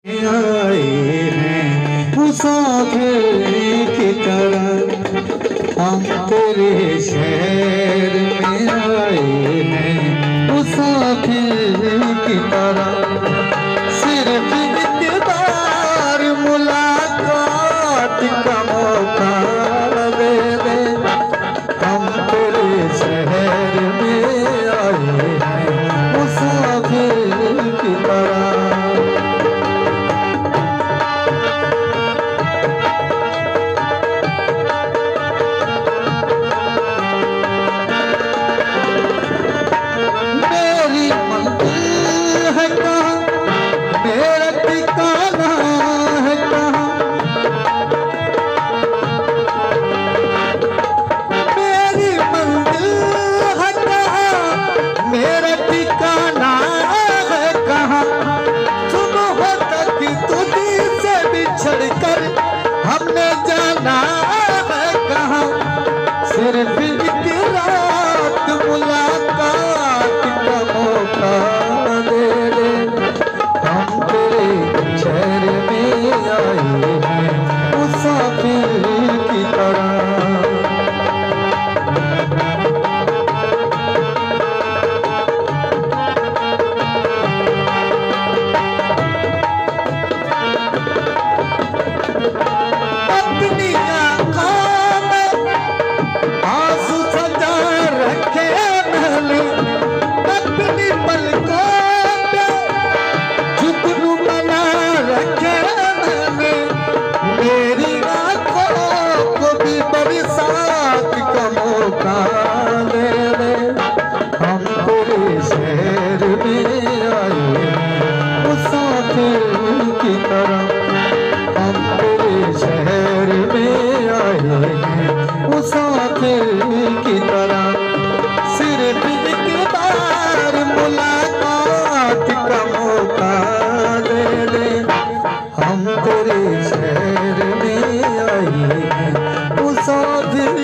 आए हैं मुसाफिर की तरह हम तेरे शहर में आए हैं मुसाफिर की तरह। सिर्फ एक बार मुलाकात का मौका दे दे, हम तेरे शहर में आए हैं मुसाफिर की तरह। हमने जाना है कहाँ, सिर्फ एक रात मुलाकात का मौका दे दे, हम तेरे शहर में आए हैं मुसाफिर की तरह। हम तेरे शहर में आए मुसाफिर की तरह, हम तेरे शहर में आए मुसाफिर की तरह। सिर्फ एक बार मुलाकात का मौका दे दे, हम तेरे शहर में आए मुसाफिर